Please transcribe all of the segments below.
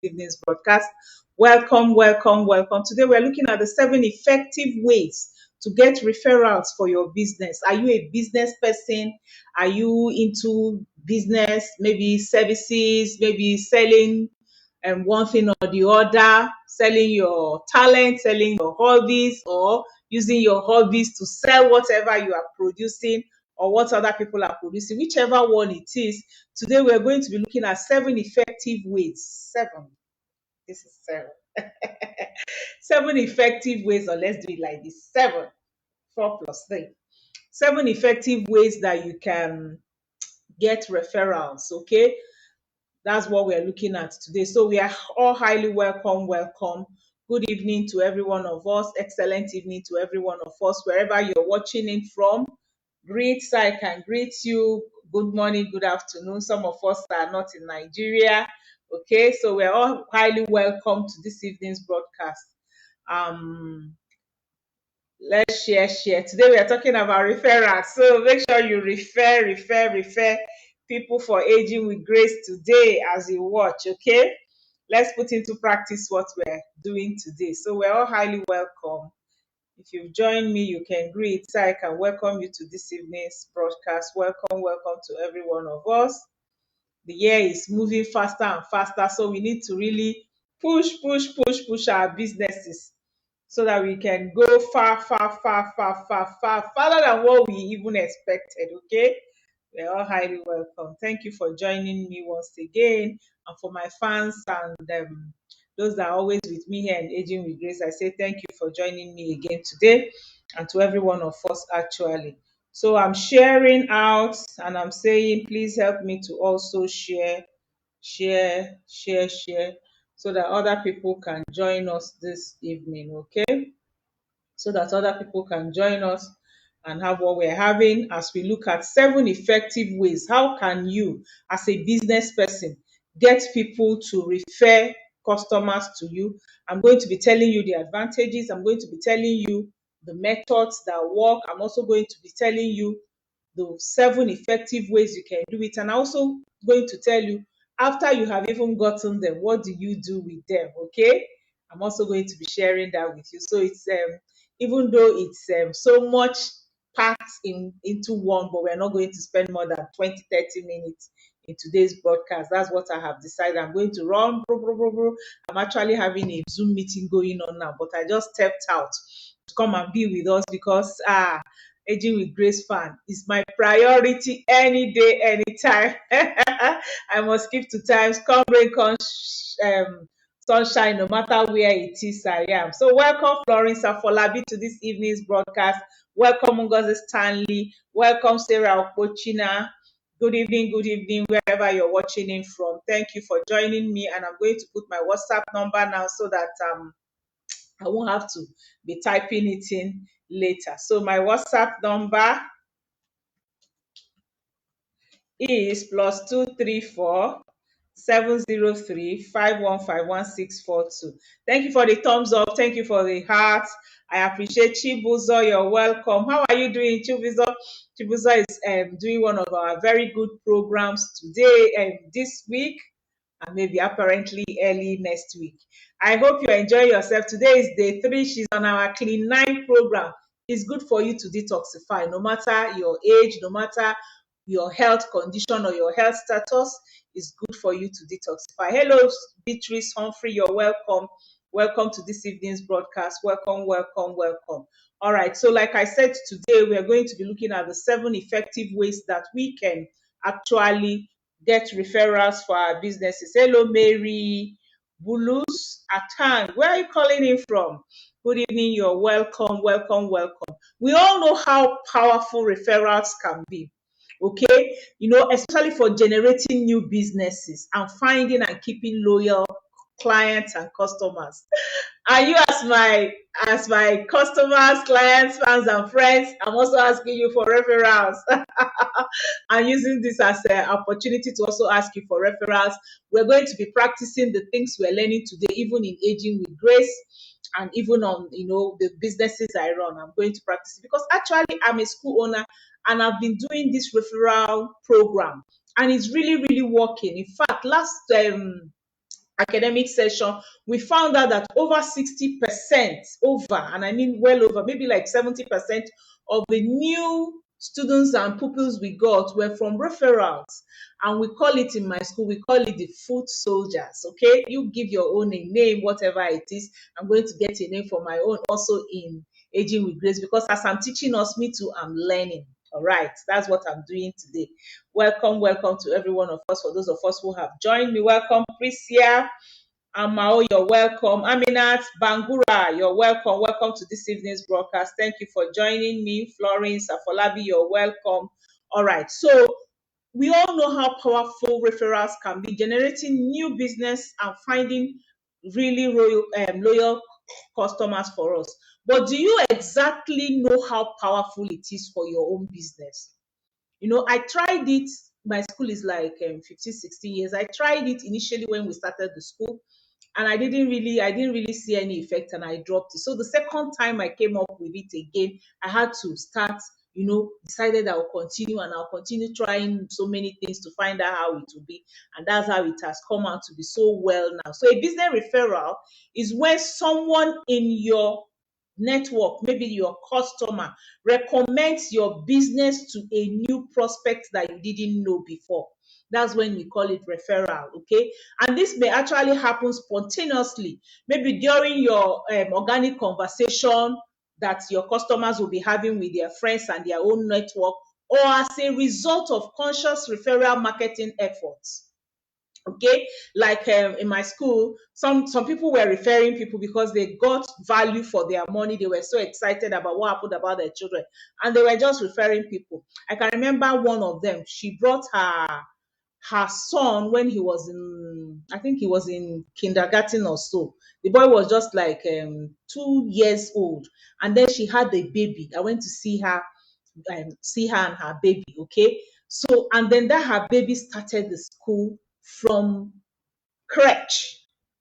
evening's broadcast. Welcome, welcome, welcome. Today we're looking at the 7 effective ways to get referrals for your business. Are you a business person? Are you into business, maybe services, maybe selling one thing or the other, selling your talent, selling your hobbies, or using your hobbies to sell whatever you are producing or what other people are producing, whichever one it is. Today we're going to be looking at 7 effective ways. Seven. This is seven. 7 effective ways, or let's do it like this. 4 plus 3. 7 effective ways that you can get referrals. Okay, that's what we're looking at today. So we are all highly welcome. Welcome. Good evening to every one of us. Excellent evening to every one of us, wherever you're watching in from. Greet, so I can greet you. Good morning, good afternoon. Some of us are not in Nigeria. Okay, so we're all highly welcome to this evening's broadcast. Um, let's share. Today we are talking about referrals. So make sure you refer people for Aging with Grace today as you watch. Okay, let's put into practice what we're doing today. So we're all highly welcome. If you've joined me, you can greet. So I can welcome you to this evening's broadcast. Welcome to every one of us. The year is moving faster and faster, so we need to really push our businesses so that we can go farther than what we even expected. Okay, we're all highly welcome. Thank you for joining me once again, and for my fans and those that are always with me here in Aging with Grace, I say thank you for joining me again today, and to every one of us actually. So I'm sharing out and I'm saying please help me to also share so that other people can join us this evening. Okay, so that other people can join us and have what we're having as we look at 7 effective ways. How can you, as a business person, get people to refer customers to you? I'm going to be telling you the advantages. I'm going to be telling you the methods that work. I'm also going to be telling you the 7 effective ways you can do it. And I'm also going to tell you, after you have even gotten them, what do you do with them? Okay, I'm also going to be sharing that with you. So it's even though it's so much packed into one, but we're not going to spend more than 20-30 minutes in today's broadcast. That's what I have decided. I'm going to run. I'm actually having a Zoom meeting going on now, but I just stepped out to come and be with us because Aging with Grace fan is my priority any day, anytime. I must keep to times. Come rain, come sunshine, no matter where it is I am. So welcome Florence Afolabi to this evening's broadcast. Welcome Ngozi Stanley. Welcome Sarah Opochina. Good evening, wherever you're watching in from. Thank you for joining me, and I'm going to put my WhatsApp number now so that I won't have to be typing it in later. So my WhatsApp number is +234 703 5151642. Thank you for the thumbs up. Thank you for the hearts. I appreciate Chibuzo. You're welcome. How are you doing, Chibuzo? Chibuzo is doing one of our very good programs today and this week, and maybe apparently early next week. I hope you enjoy yourself. Today is day 3. She's on our Clean 9 program. It's good for you to detoxify, no matter your age, no matter your health condition or your health status. It's good for you to detoxify. Hello, Beatrice Humphrey. You're welcome. Welcome to this evening's broadcast. Welcome. All right. So, like I said, today we are going to be looking at the 7 effective ways that we can actually get referrals for our businesses. Hello, Mary Bulus Atang. Where are you calling in from? Good evening. You're welcome. We all know how powerful referrals can be. Okay, especially for generating new businesses and finding and keeping loyal clients and customers. And you, as my customers, clients, fans, and friends, I'm also asking you for referrals. I'm using this as an opportunity to also ask you for referrals. We're going to be practicing the things we're learning today, even in Aging with Grace, and even on the businesses I run. I'm going to practice it because actually I'm a school owner and I've been doing this referral program, and it's really working. In fact, academic session, we found out that over 60%, over, and I mean well over, maybe like 70% of the new students and pupils we got were from referrals. And we call it in my school, we call it the foot soldiers. Okay, you give your own a name, whatever it is. I'm going to get a name for my own also in Aging with Grace, because as I'm teaching us, me too, I'm learning. All right, that's what I'm doing today. Welcome, welcome to every one of us. For those of us who have joined me, welcome. Prisia Amao, you're welcome. Aminat Bangura, you're welcome. Welcome to this evening's broadcast. Thank you for joining me. Florence Afolabi, you're welcome. All right, so we all know how powerful referrals can be, generating new business and finding really loyal customers for us. But do you exactly know how powerful it is for your own business? You know, I tried it. My school is like 15, 16 years. I tried it initially when we started the school, and I didn't really see any effect, and I dropped it. So the second time I came up with it again, I had to start, decided I'll continue, and I'll continue trying so many things to find out how it will be. And that's how it has come out to be so well now. So a business referral is where someone in your network, maybe your customer, recommends your business to a new prospect that you didn't know before. That's when we call it referral. Okay, and this may actually happen spontaneously, maybe during your organic conversation that your customers will be having with their friends and their own network, or as a result of conscious referral marketing efforts. Okay, like in my school, some people were referring people because they got value for their money. They were so excited about what happened about their children, and they were just referring people. I can remember one of them. She brought her son when he was in, I think he was in kindergarten or so. The boy was just like 2 years old, and then she had a baby. I went to see her and her baby. Okay, so and then that her baby started the school from crèche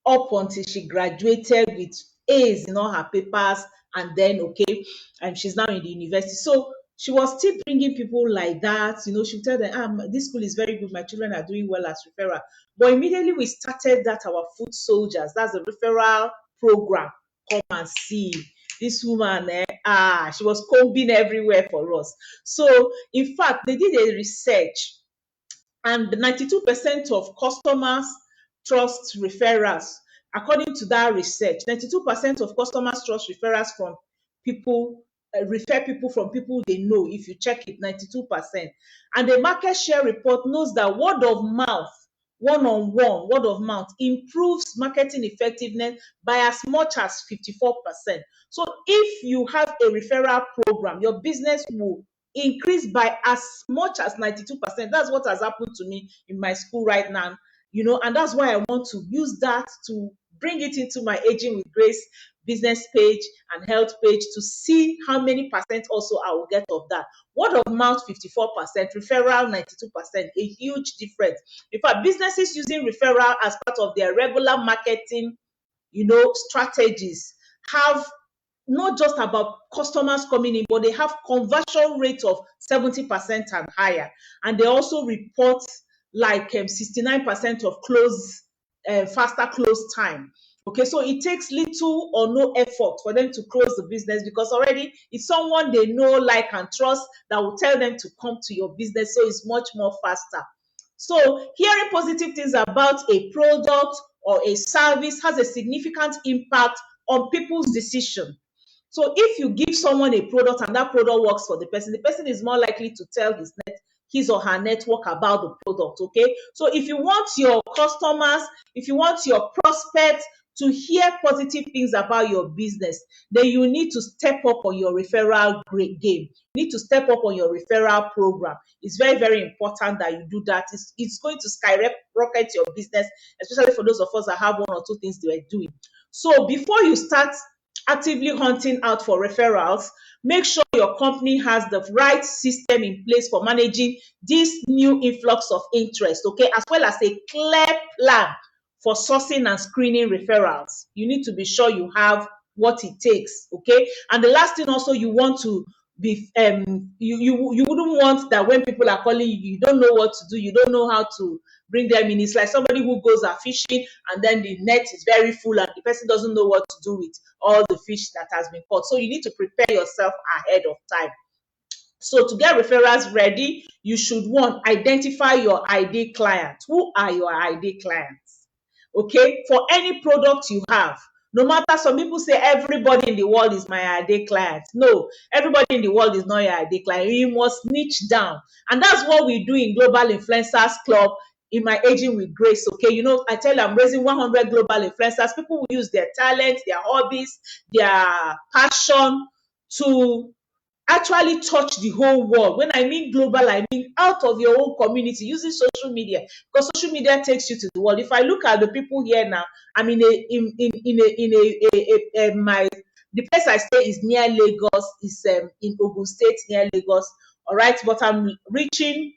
up until she graduated with A's in all her papers, and then okay, and she's now in the university. So she was still bringing people like that. She would tell them, this school is very good. My children are doing well as referral. But immediately we started that our food soldiers, that's the referral program. Come and see this woman. She was combing everywhere for us. So in fact, they did a research, and 92% of customers trust referrals. According to that research, 92% of customers trust referrals from people, refer people from people they know. If you check it, 92%. And the market share report knows that word of mouth, one-on-one word of mouth, improves marketing effectiveness by as much as 54%. So if you have a referral program, your business will increase by as much as 92%. That's what has happened to me in my school right now. And that's why I want to use that to bring it into my Aging with Grace business page and health page to see how many percent also I will get of that. Word of mouth, 54%, referral, 92%, a huge difference. In fact, businesses using referral as part of their regular marketing, strategies have not just about customers coming in, but they have conversion rate of 70% and higher. And they also report like 69% of faster close time. Okay, so it takes little or no effort for them to close the business, because already it's someone they know, like, and trust that will tell them to come to your business. So it's much more faster. So hearing positive things about a product or a service has a significant impact on people's decision. So if you give someone a product and that product works for the person is more likely to tell his or her network about the product. Okay, so if you want your customers, if you want your prospects to hear positive things about your business, then you need to step up on your referral game. You need to step up on your referral program. It's very, very important that you do that. It's going to skyrocket your business, especially for those of us that have one or two things they are doing. So before you start actively hunting out for referrals, make sure your company has the right system in place for managing this new influx of interest, okay, as well as a clear plan for sourcing and screening referrals. You need to be sure you have what it takes, okay? And the last thing also, you want to you wouldn't want that when people are calling you, you don't know what to do, you don't know how to bring them in. It's like somebody who goes out fishing and then the net is very full and the person doesn't know what to do with all the fish that has been caught. So you need to prepare yourself ahead of time. So to get referrals ready, you should, one, identify your ideal clients. Who are your ideal clients? Okay, for any product you have, no matter, some people say everybody in the world is my ideal client. No, everybody in the world is not your ideal client. You must niche down. And that's what we do in Global Influencers Club in my Aging with Grace. Okay, you know, I tell you, I'm raising 100 global influencers. People will use their talent, their hobbies, their passion to actually touch the whole world. When I mean global, I mean out of your own community using social media, because social media takes you to the world. If I look at the people here now, I'm my the place I stay is near Lagos, is in Ogun State near Lagos. All right, but I'm reaching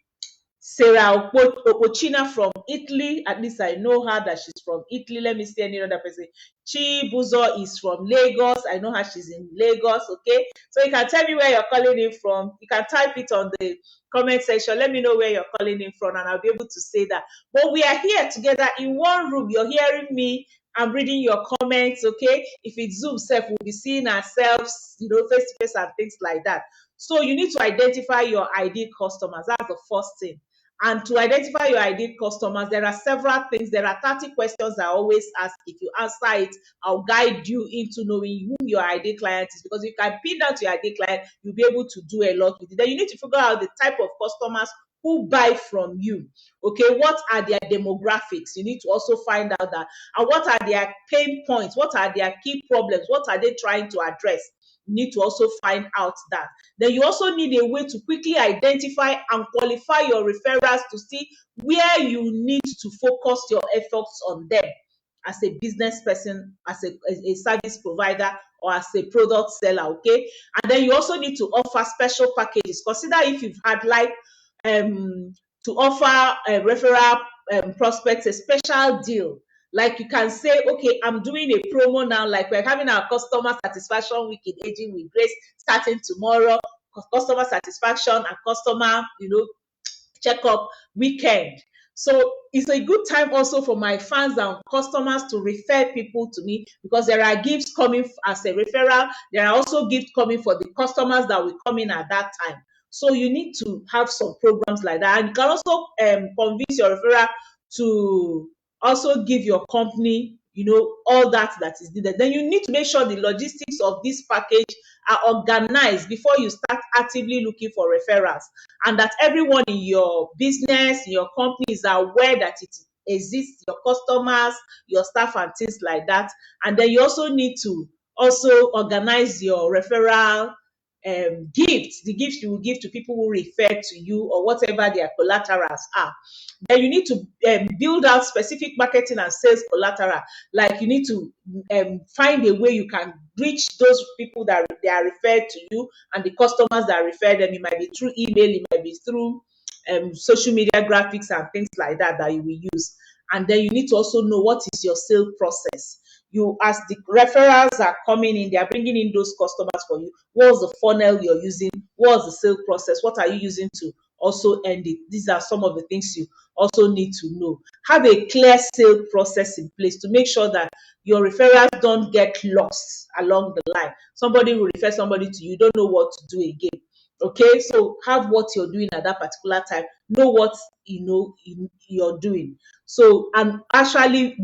Sarah Opochina from Italy. At least I know her that she's from Italy. Let me see any other person. Chi Buzo is from Lagos. I know her, she's in Lagos. Okay. So you can tell me where you're calling in from. You can type it on the comment section. Let me know where you're calling in from and I'll be able to say that. But we are here together in one room. You're hearing me. I'm reading your comments. Okay. If it's Zoom self, we'll be seeing ourselves, you know, face to face and things like that. So you need to identify your ideal customers. That's the first thing. And to identify your ideal customers, there are several things. There are 30 questions I always ask. If you answer it, I'll guide you into knowing who your ideal client is. Because if you can pin down to your ideal client, you'll be able to do a lot with it. Then you need to figure out the type of customers who buy from you. Okay, what are their demographics? You need to also find out that. And what are their pain points? What are their key problems? What are they trying to address? You need to also find out that. Then you also need a way to quickly identify and qualify your referrals to see where you need to focus your efforts on them as a business person, as a service provider, or as a product seller. Okay. And then you also need to offer special packages. Consider if you've had like to offer a referral prospects a special deal. Like you can say, okay, I'm doing a promo now, like we're having our customer satisfaction week in Aging with Grace starting tomorrow, customer satisfaction and customer, checkup weekend. So it's a good time also for my fans and customers to refer people to me, because there are gifts coming as a referral. There are also gifts coming for the customers that will come in at that time. So you need to have some programs like that. And you can also convince your referral to also give your company, all that is needed. Then you need to make sure the logistics of this package are organized before you start actively looking for referrals, and that everyone in your business, in your company, is aware that it exists, your customers, your staff and things like that. And then you also need to also organize your referral gifts, the gifts you will give to people who refer to you or whatever their collaterals are. Then you need to build out specific marketing and sales collateral. Like you need to find a way you can reach those people that they are referred to you, and the customers that refer them. It might be through email, it might be through social media graphics and things like that you will use. And then you need to also know what is your sales process. You, as the referrals are coming in, they are bringing in those customers for you. What's the funnel you're using? What's the sales process? What are you using to also end it? These are some of the things you also need to know. Have a clear sales process in place to make sure that your referrals don't get lost along the line. Somebody will refer somebody to you, don't know what to do again. Okay, so have what you're doing at that particular time. Know what you're doing. So, and actually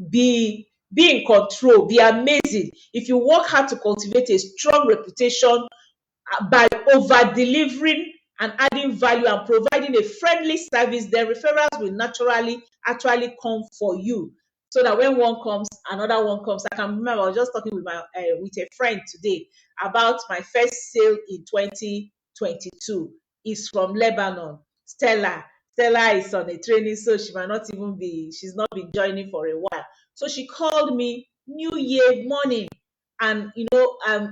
be in control. Be amazing. If you work hard to cultivate a strong reputation by over delivering and adding value and providing a friendly service, then referrals will naturally actually come for you. So that when one comes, another one comes. I can remember I was just talking with with a friend today about my first sale in 2022. Is from Lebanon. Stella. Stella is on a training, so she might not even be. She's not been joining for a while. So she called me New Year morning, and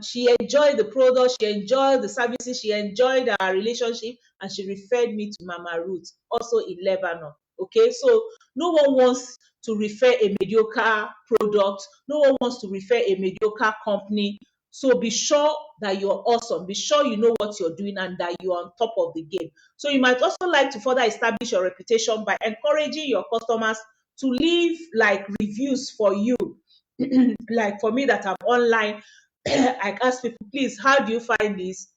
she enjoyed the product, she enjoyed the services, she enjoyed our relationship, and she referred me to Mama Ruth, also in Lebanon. Okay, so no one wants to refer a mediocre product, no one wants to refer a mediocre company So be sure that you're awesome. Be sure you know what you're doing and that you're on top of the game. So you might also like to further establish your reputation by encouraging your customers to leave like reviews for you. Like for me that I'm online, I ask people, please, how do you find this?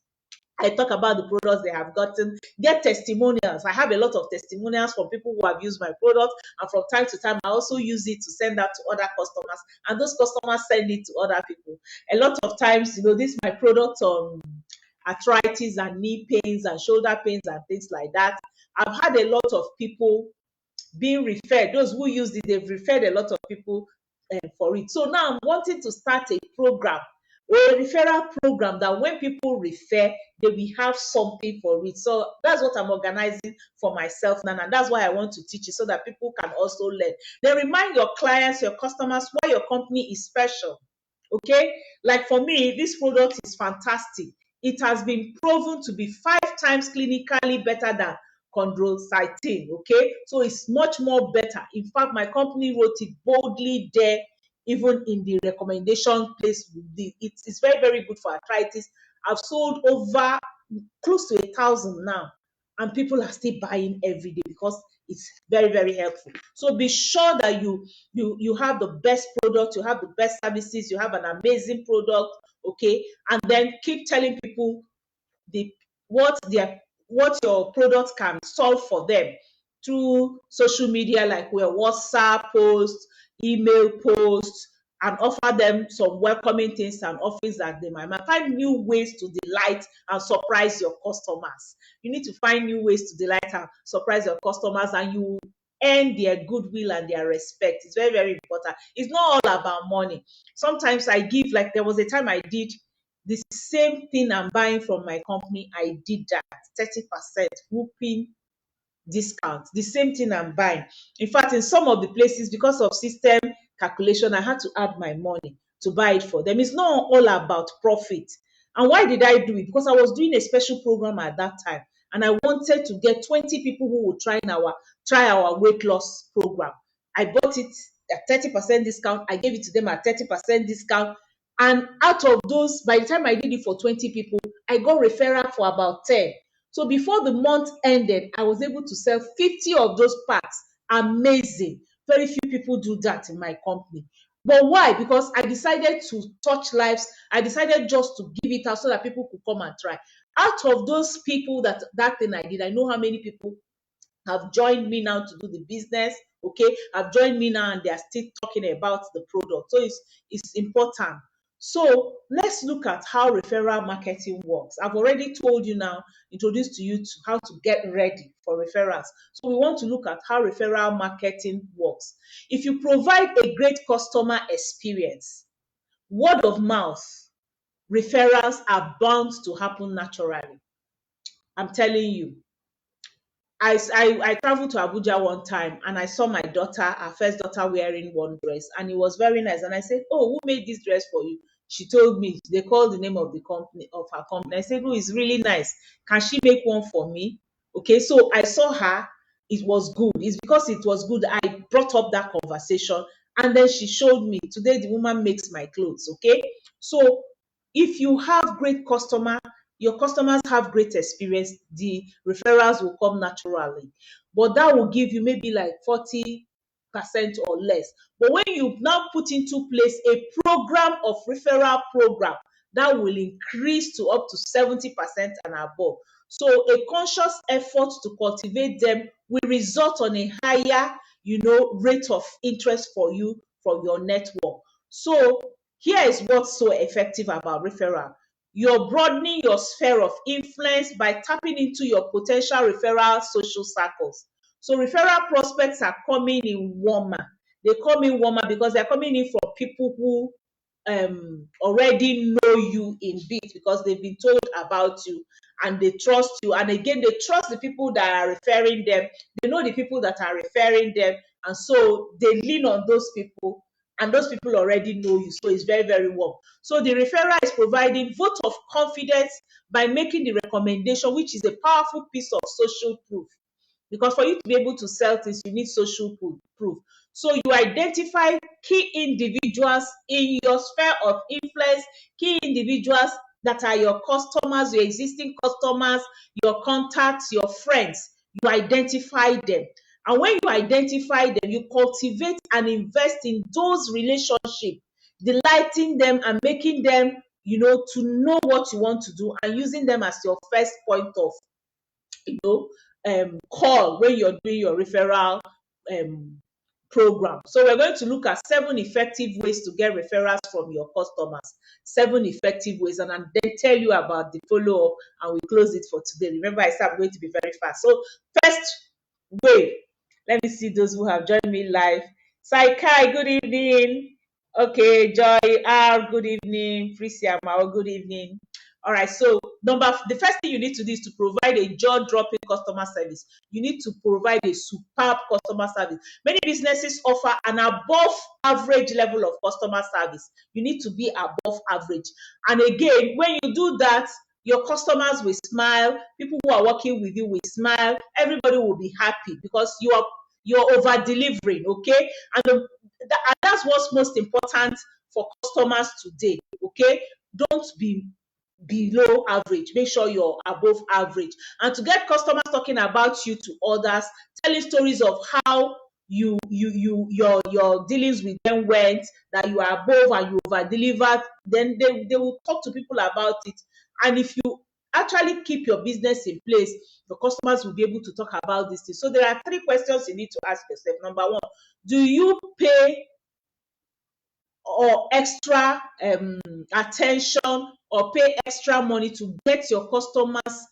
I talk about the products they have gotten, get testimonials. I have a lot of testimonials from people who have used my product, and from time to time, I also use it to send out to other customers, and those customers send it to other people. A lot of times, this my product on arthritis and knee pains and shoulder pains and things like that. I've had a lot of people being referred. Those who used it, they've referred a lot of people for it. So now I'm wanting to start a program or a referral program that when people refer, they will have something for it. So that's what I'm organizing for myself now. And that's why I want to teach it so that people can also learn. Then remind your clients, your customers, why your company is special. Okay, like for me, this product is fantastic. It has been proven to be 5 times clinically better than chondrocytin. Okay, so it's much more better. In fact, my company wrote it boldly there, even in the recommendation place. It's very, very good for arthritis. I've sold over close to 1,000 now, and people are still buying every day because it's very, very helpful. So be sure that you have the best product, you have the best services, you have an amazing product, okay, and then keep telling people the what your product can solve for them through social media, like where WhatsApp posts, email posts, and offer them some welcoming things and offerings that they might find new ways to delight and surprise your customers. You need to find new ways to delight and surprise your customers, and you earn their goodwill and their respect. It's very, very important. It's not all about money. Sometimes I give, like there was a time I did the same thing I'm buying from my company, I did that 30% whooping discount. The same thing I'm buying. In fact, in some of the places, because of system calculation, I had to add my money to buy it for them. It's not all about profit. And why did I do it? Because I was doing a special program at that time, and I wanted to get 20 people who would try our weight loss program. I bought it at 30% discount. I gave it to them at 30% discount. And out of those, by the time I did it for 20 people, I got referral for about 10. So before the month ended, I was able to sell 50 of those packs. Amazing. Very few people do that in my company. But why? Because I decided to touch lives. I decided just to give it out so that people could come and try. Out of those people that thing I did, I know how many people have joined me now to do the business. Okay, have joined me now and they are still talking about the product. So it's important. So let's look at how referral marketing works. I've already told you now, introduced to you to how to get ready for referrals. So we want to look at how referral marketing works. If you provide a great customer experience, word of mouth referrals are bound to happen naturally. I'm telling you. I traveled to Abuja one time and I saw my daughter, our first daughter, wearing one dress, and it was very nice. And I said, "Oh, who made this dress for you?" She told me. They called the name of the company, of her company. I said, "Oh, it's really nice. Can she make one for me?" Okay, so I saw her. It was good. It's because it was good. I brought up that conversation, and then she showed me. Today, the woman makes my clothes. Okay, so if you have great your customers have great experience, the referrals will come naturally. But that will give you maybe like 40% or less. But when you now put into place a program of referral program, that will increase to up to 70% and above. So a conscious effort to cultivate them will result on a higher, rate of interest for you from your network. So here is what's so effective about referral. You're broadening your sphere of influence by tapping into your potential referral social circles. So referral prospects are coming in warmer. They come in warmer because they're coming in from people who already know you in bit because they've been told about you and they trust you. And again, they trust the people that are referring them. They know the people that are referring them. And so they lean on those people, and those people already know you. So it's very, very warm. So the referrer is providing vote of confidence by making the recommendation, which is a powerful piece of social proof. Because for you to be able to sell things, you need social proof. So you identify key individuals in your sphere of influence, key individuals that are your customers, your existing customers, your contacts, your friends. You identify them. And when you identify them, you cultivate and invest in those relationships, delighting them and making them, to know what you want to do and using them as your first point of, you know, call when you're doing your referral um, program. So we're going to look at 7 effective ways to get referrals from your customers. 7 effective ways, and I'll then tell you about the follow-up, and we close it for today. Remember, I said I'm going to be very fast. So first way, let me see those who have joined me live. Saikai, good evening. Okay, Joy R, good evening. Frisia Mao, good evening. All right, so the first thing you need to do is to provide a jaw-dropping customer service. You need to provide a superb customer service. Many businesses offer an above average level of customer service. You need to be above average. And again, when you do that, your customers will smile, people who are working with you will smile, everybody will be happy because you're over delivering, okay? And that's what's most important for customers today, okay? Don't be below average, make sure you're above average. And to get customers talking about you to others, telling stories of how your dealings with them went, that you are above and you over delivered, then they will talk to people about it. And if you actually keep your business in place, the customers will be able to talk about this thing. So there are 3 questions you need to ask yourself. Number 1, do you pay or extra attention or pay extra money to get your customers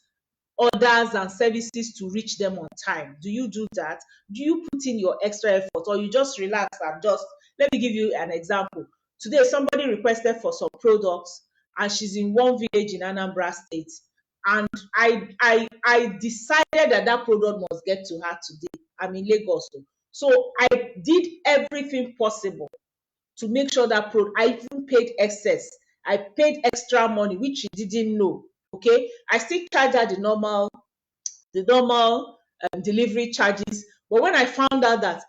orders and services to reach them on time? Do you do that? Do you put in your extra effort, or you just relax and just, let me give you an example. Today somebody requested for some products and she's in one village in Anambra State, and I decided that product must get to her today. I'm in Lagos. So I did everything possible to make sure that I even paid excess. I paid extra money, which she didn't know. Okay, I still charge her the normal delivery charges. But when I found out that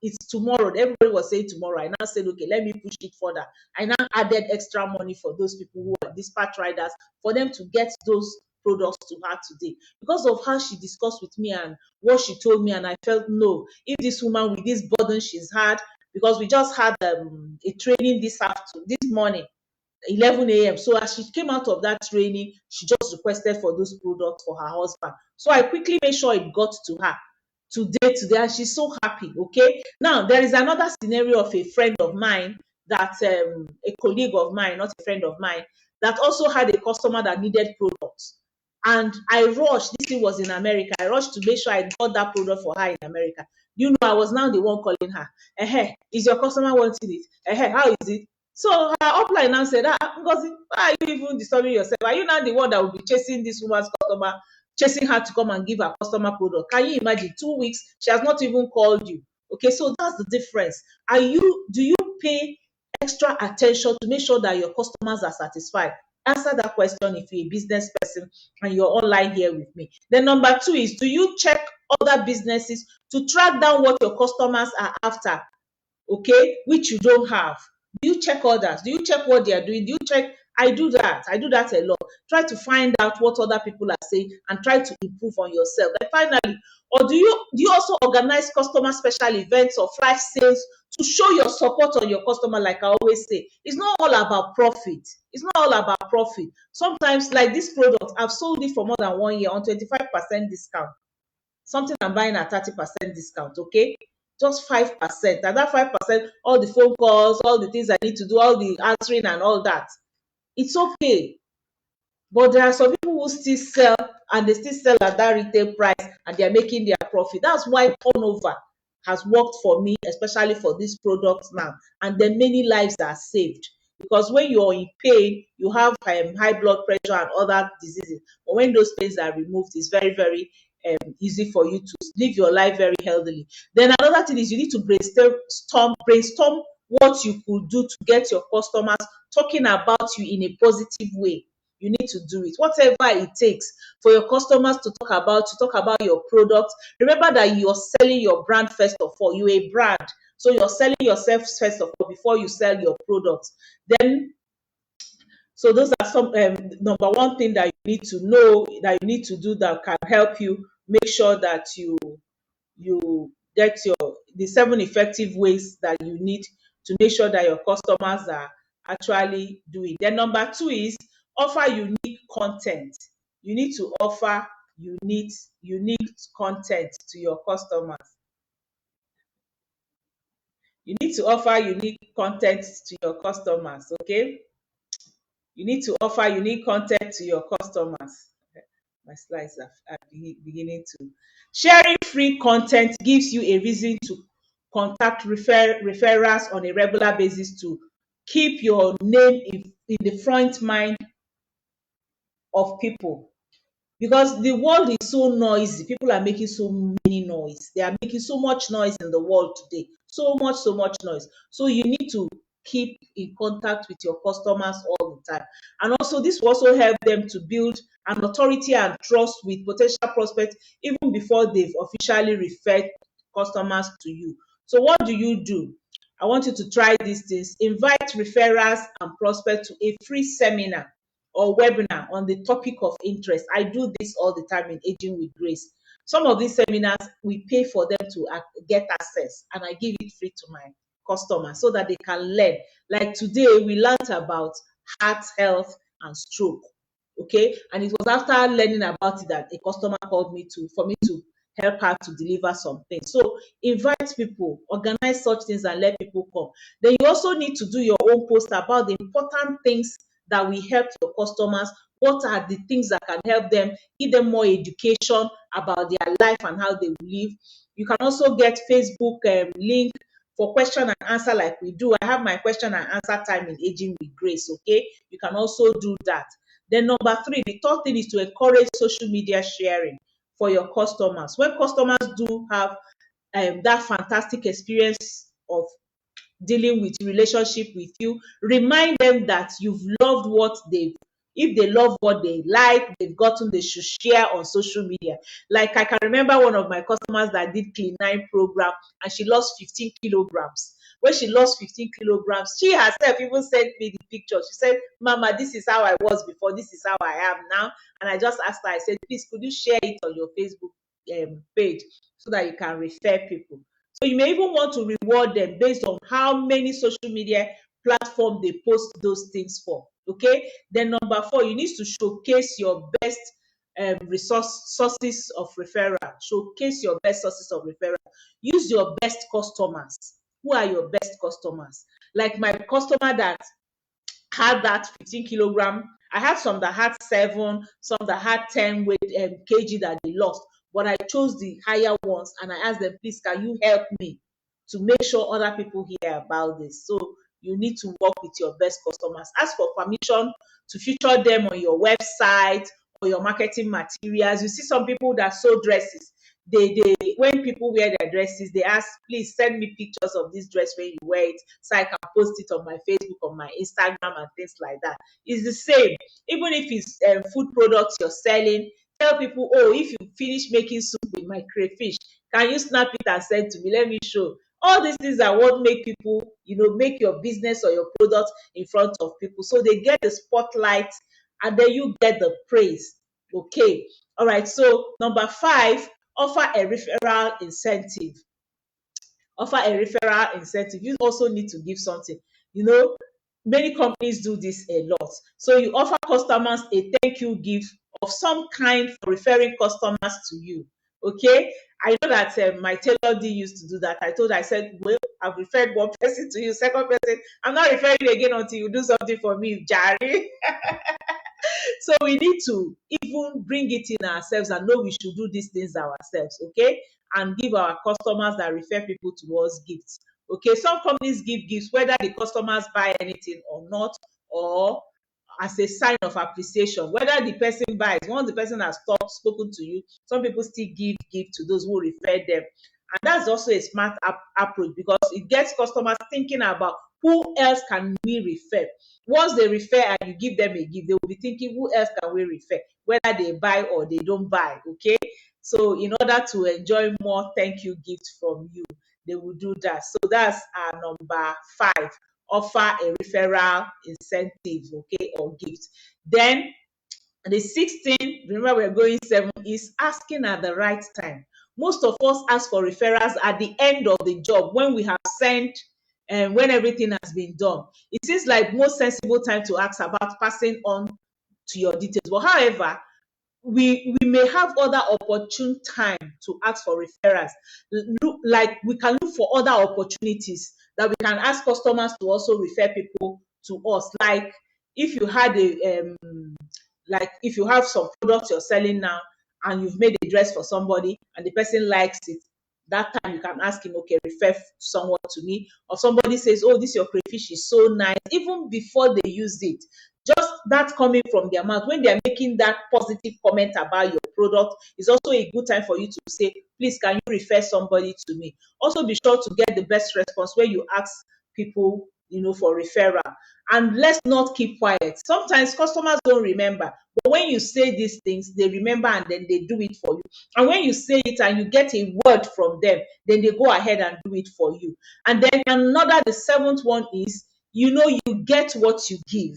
it's tomorrow, everybody was saying tomorrow, I now said, okay, let me push it further. I now added extra money for those people who are dispatch riders, for them to get those products to her today, because of how she discussed with me and what she told me. And I felt, no, if this woman with this burden she's had, because we just had a training this morning, 11 a.m. So as she came out of that training, she just requested for those products for her husband. So I quickly made sure it got to her today, and she's so happy. Okay. Now there is another scenario of a friend of mine, that a colleague of mine, not a friend of mine, that also had a customer that needed products. And I rushed, this thing was in America. I rushed to make sure I got that product for her in America. I was now the one calling her. Is your customer wanting it? How is it? So her upline now said, Ngozi, why are you even disturbing yourself? Are you now the one that will be chasing this woman's customer, chasing her to come and give her customer product? Can you imagine? 2 weeks, she has not even called you. Okay, so that's the difference. Do you pay extra attention to make sure that your customers are satisfied? Answer that question if you're a business person and you're online here with me. Then number 2 is, do you check other businesses to track down what your customers are after? Okay, which you don't have. Do you check others? Do you check what they are doing? Do you check? I do that a lot. Try to find out what other people are saying and try to improve on yourself. And finally, or do you also organize customer special events or flash sales to show your support on your customer? Like I always say, it's not all about profit. It's not all about profit. Sometimes, like this product, I've sold it for more than 1 year on 25% discount. Something I'm buying at 30% discount, okay? Just 5%. And that 5%, all the phone calls, all the things I need to do, all the answering and all that, it's okay. But there are some people who still sell, and they still sell at that retail price, and they're making their profit. That's why turnover has worked for me, especially for these products now. And then many lives are saved. Because when you're in pain, you have high blood pressure and other diseases. But when those pains are removed, it's very, very easy for you to live your life very healthily. Then another thing is, you need to brainstorm what you could do to get your customers talking about you in a positive way. You need to do it, whatever it takes for your customers to talk about your product. Remember that you're selling your brand first of all. You're a brand. So you're selling yourself first of all before you sell your products. Then, so those are some number one thing that you need to know, that you need to do, that can help you make sure that you get your the 7 effective ways that you need to make sure that your customers are actually doing. Then number two is offer unique content. You need to offer unique content to your customers. You need to offer unique content to your customers, okay? You need to offer unique content to your customers. My slides are beginning to. Sharing free content gives you a reason to contact referrals on a regular basis to keep your name in the front mind of people. Because the world is so noisy, people are making so many noise, they are making so much noise in the world today, so much noise. So you need to keep in contact with your customers all the time. And also this will also help them to build an authority and trust with potential prospects even before they've officially referred customers to you. So what do? I want you to try these things. Invite referrals and prospects to a free seminar or webinar on the topic of interest. I do this all the time in Aging with Grace. Some of these seminars, we pay for them to get access, and I give it free to my customers so that they can learn. Like today, we learned about heart health and stroke. Okay, and it was after learning about it that a customer called me for me to help her to deliver something. So invite people, organize such things, and let people come. Then you also need to do your own post about the important things that will help your customers. What are the things that can help them, give them more education about their life and how they will live. You can also get Facebook link for question and answer like we do. I have my question and answer time in Aging with Grace, okay? You can also do that. Then number three, the third thing is to encourage social media sharing for your customers. When customers do have that fantastic experience of dealing with relationship with you, remind them that you've loved what they've if they love what they like, they've gotten, they should share on social media. Like I can remember one of my customers that did Clean 9 program, and she lost 15 kilograms. When she lost 15 kilograms, she herself even sent me the picture. She said, Mama, this is how I was before, this is how I am now. And I just asked her, I said, please, could you share it on your Facebook page so that you can refer people? So you may even want to reward them based on how many social media platforms they post those things for. Okay. Then number four, you need to showcase your best sources of referral. Showcase your best sources of referral. Use your best customers. Who are your best customers? Like my customer that had that 15 kilogram. I had some that had 7, some that had 10 weight kg that they lost. But I chose the higher ones, and I asked them, please, can you help me to make sure other people hear about this? So you need to work with your best customers. Ask for permission to feature them on your website or your marketing materials. You see some people that sew dresses. They when people wear their dresses, they ask, please send me pictures of this dress when you wear it so I can post it on my Facebook, on my Instagram, and things like that. It's the same. Even if it's food products you're selling, tell people, oh, if you finish making soup with my crayfish, can you snap it and send to me? Let me show. All these things are what make people, make your business or your product in front of people. So they get the spotlight, and then you get the praise. Okay. All right. So number 5, offer a referral incentive. Offer a referral incentive. You also need to give something. Many companies do this a lot. So you offer customers a thank you gift of some kind for referring customers to you. Okay. I know that my tailor D used to do that. I said, well, I've referred one person to you, second person, I'm not referring you again until you do something for me, Jari. So we need to even bring it in ourselves and know we should do these things ourselves, okay? And give our customers that refer people to us gifts. Okay, some companies give gifts whether the customers buy anything or not, or as a sign of appreciation. Whether the person buys, once the person has spoken to you, some people still give gift to those who refer them. And that's also a smart approach, because it gets customers thinking about who else can we refer. Once they refer and you give them a gift, they will be thinking, who else can we refer, whether they buy or they don't buy. Okay, so in order to enjoy more thank you gifts from you, they will do that. So that's our number 5. Offer a referral incentive, okay, or gift. Then the 16, remember we're going 7, is asking at the right time. Most of us ask for referrals at the end of the job when we have sent and when everything has been done. It seems like most sensible time to ask about passing on to your details. But however, we may have other opportune time to ask for referrals. Look, like we can look for other opportunities that we can ask customers to also refer people to us. Like if you had a like if you have some products you're selling now and you've made a dress for somebody and the person likes it, that time you can ask him, okay, refer someone to me. Or somebody says, oh, this your crayfish is so nice, even before they use it, just that coming from their mouth when they're making that positive comment about your product is also a good time for you to say, please, can you refer somebody to me? Also be sure to get the best response when you ask people, for referral. And let's not keep quiet. Sometimes customers don't remember, but when you say these things, they remember and then they do it for you. And when you say it and you get a word from them, then they go ahead and do it for you. And then the 7th one is, you get what you give.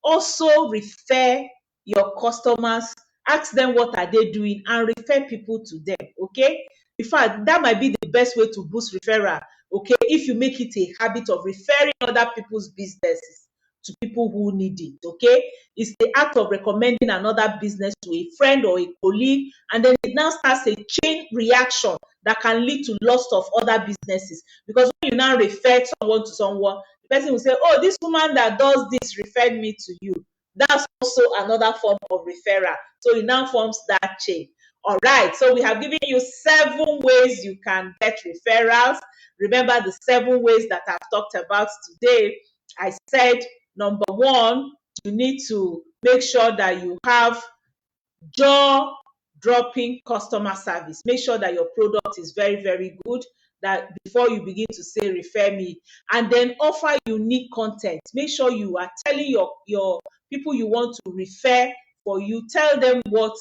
Also refer your customers, ask them what are they doing and refer people to them, okay? In fact, that might be the best way to boost referral, okay, if you make it a habit of referring other people's businesses to people who need it, okay? It's the act of recommending another business to a friend or a colleague, and then it now starts a chain reaction that can lead to loss of other businesses. Because when you now refer someone to someone, the person will say, oh, this woman that does this referred me to you. That's also another form of referral. So it now forms that chain. All right, so we have given you 7 ways you can get referrals. Remember the 7 ways that I've talked about today. I said, number 1, you need to make sure that you have jaw-dropping customer service. Make sure that your product is very, very good, that before you begin to say refer me. And then offer unique content. Make sure you are telling your people you want to refer for you. Tell them what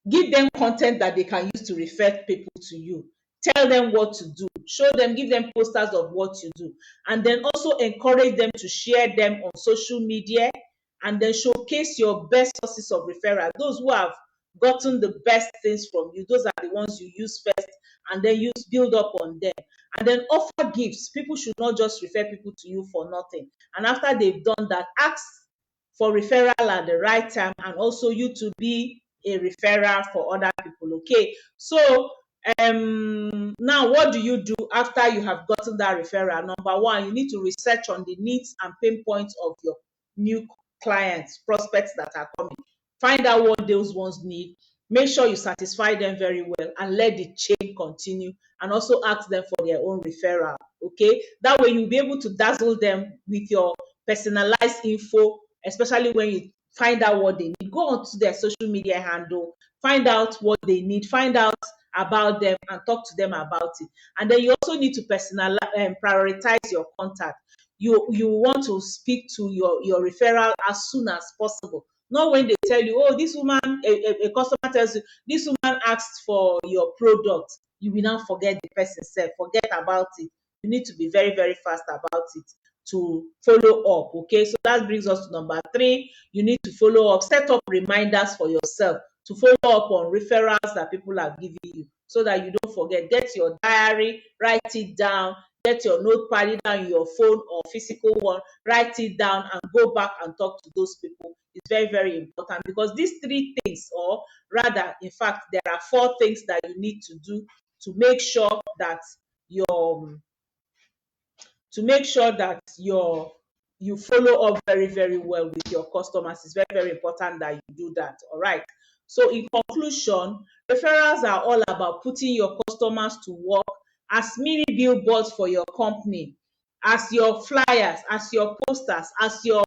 give them content that they can use to refer people to you. Tell them what to do. Show them, give them posters of what you do. And then also encourage them to share them on social media, and then showcase your best sources of referral. Those who have gotten the best things from you, those are the ones you use first, and then build up on them. And then offer gifts. People should not just refer people to you for nothing. And after they've done that, ask for referral at the right time, and also you to be a referral for other people. Okay, so now what do you do after you have gotten that referral? Number 1, you need to research on the needs and pain points of your new clients, prospects that are coming. Find out what those ones need. Make sure you satisfy them very well and let the chain continue, and also ask them for their own referral. Okay, that way you'll be able to dazzle them with your personalized info, especially when you find out what they need. Go onto their social media handle, find out what they need, find out about them and talk to them about it. And then you also need to personalize and prioritize your contact. You want to speak to your referral as soon as possible. Not when they tell you, oh, this woman, a customer tells you, this woman asked for your product. You will now forget the person said, forget about it. You need to be very, very fast about it to follow up. Okay, so that brings us to number 3. You need to follow up. Set up reminders for yourself to follow up on referrals that people have given you, so that you don't forget. Get your diary, write it down. Get your notepad, either on your phone or physical one. Write it down and go back and talk to those people. It's very, very important, because these 3 things, or rather, in fact, there are 4 things that you need to do to make sure that your you follow up very, very well with your customers. It's very, very important that you do that. All right. So in conclusion, referrals are all about putting your customers to work as mini billboards for your company, as your flyers, as your posters, as your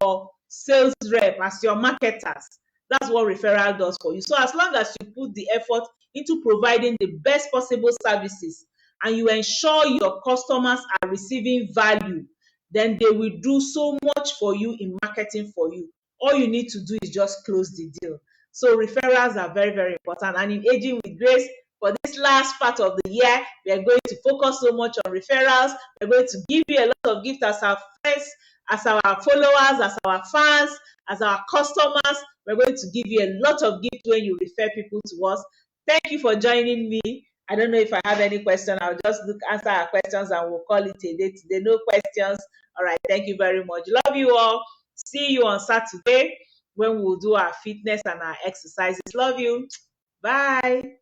sales rep, as your marketers. That's what referral does for you. So as long as you put the effort into providing the best possible services, and you ensure your customers are receiving value, then they will do so much for you in marketing for you. All you need to do is just close the deal. So referrals are very, very important. And in Aging with Grace, for this last part of the year, we are going to focus so much on referrals. We're going to give you a lot of gifts as our friends, as our followers, as our fans, as our customers. We're going to give you a lot of gifts when you refer people to us. Thank you for joining me. I don't know if I have any question. I'll just answer our questions and we'll call it a day today. No questions. All right. Thank you very much. Love you all. See you on Saturday when we'll do our fitness and our exercises. Love you. Bye.